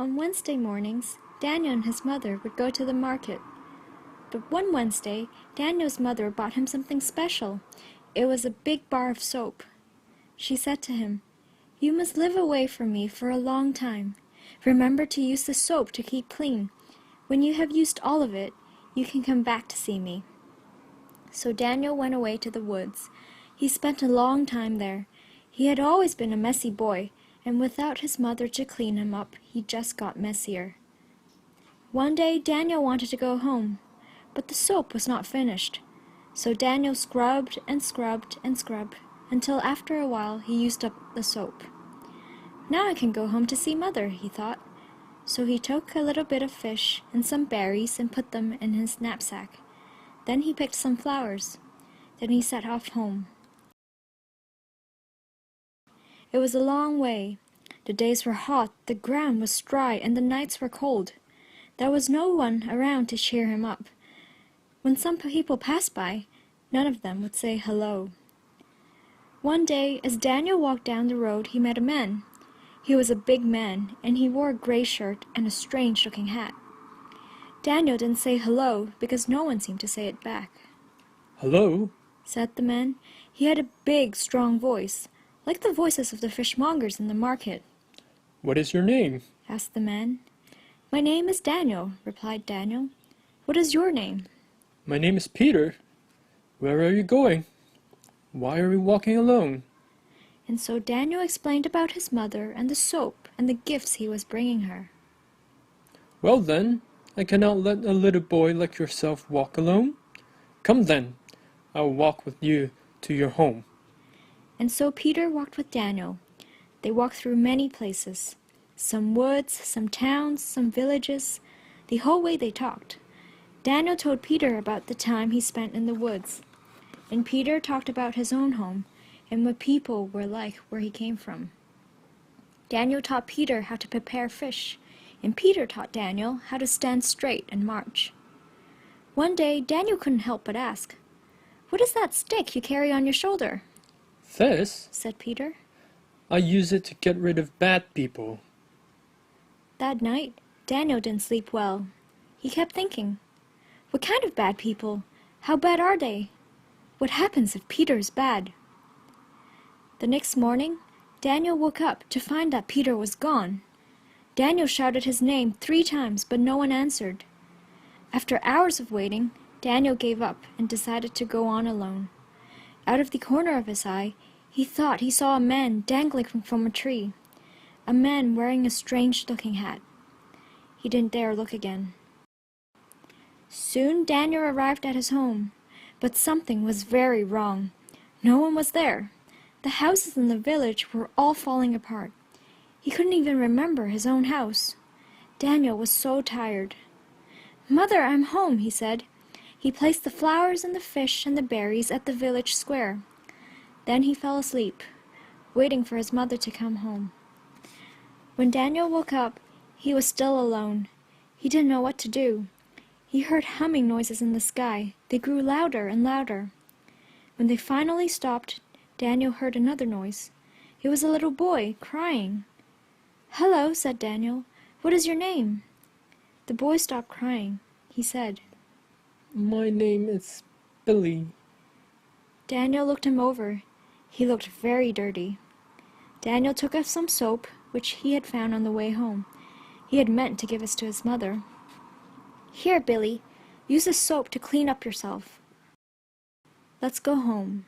On Wednesday mornings, Daniel and his mother would go to the market. But one Wednesday, Daniel's mother bought him something special. It was a big bar of soap. She said to him, "You must live away from me for a long time. Remember to use the soap to keep clean. When you have used all of it, you can come back to see me." So Daniel went away to the woods. He spent a long time there. He had always been a messy boy, and without his mother to clean him up, he just got messier. One day Daniel wanted to go home, but the soap was not finished. So Daniel scrubbed and scrubbed and scrubbed, until after a while he used up the soap. "Now I can go home to see Mother," he thought. So he took a little bit of fish and some berries and put them in his knapsack. Then he picked some flowers. Then he set off home. It was a long way. The days were hot, the ground was dry, and the nights were cold. There was no one around to cheer him up. When some people passed by, none of them would say hello. One day, as Daniel walked down the road, he met a man. He was a big man, and he wore a gray shirt and a strange-looking hat. Daniel didn't say hello because no one seemed to say it back. "Hello," said the man. He had a big, strong voice, like the voices of the fishmongers in the market. "What is your name?" asked the man. "My name is Daniel," replied Daniel. "What is your name?" "My name is Peter. Where are you going? Why are you walking alone?" And so Daniel explained about his mother and the soap and the gifts he was bringing her. "Well then, I cannot let a little boy like yourself walk alone. Come then, I will walk with you to your home." And so Peter walked with Daniel. They walked through many places, some woods, some towns, some villages. The whole way they talked. Daniel told Peter about the time he spent in the woods, and Peter talked about his own home and what people were like where he came from. Daniel taught Peter how to prepare fish, and Peter taught Daniel how to stand straight and march. One day, Daniel couldn't help but ask, "What is that stick you carry on your shoulder?" "This," said Peter. "I use it to get rid of bad people." That night, Daniel didn't sleep well. He kept thinking, "What kind of bad people? How bad are they? What happens if Peter is bad?" The next morning, Daniel woke up to find that Peter was gone. Daniel shouted his name 3 times, but no one answered. After hours of waiting, Daniel gave up and decided to go on alone. Out of the corner of his eye, he thought he saw a man dangling from a tree, a man wearing a strange-looking hat. He didn't dare look again. Soon Daniel arrived at his home, but something was very wrong. No one was there. The houses in the village were all falling apart. He couldn't even remember his own house. Daniel was so tired. "Mother, I'm home," he said. He placed the flowers and the fish and the berries at the village square. Then he fell asleep, waiting for his mother to come home. When Daniel woke up, he was still alone. He didn't know what to do. He heard humming noises in the sky. They grew louder and louder. When they finally stopped, Daniel heard another noise. It was a little boy crying. "Hello," said Daniel. "What is your name?" The boy stopped crying. He said, "My name is Billy." Daniel looked him over. He looked very dirty. Daniel took up some soap, which he had found on the way home. He had meant to give this to his mother. "Here, Billy, use this soap to clean up yourself. Let's go home."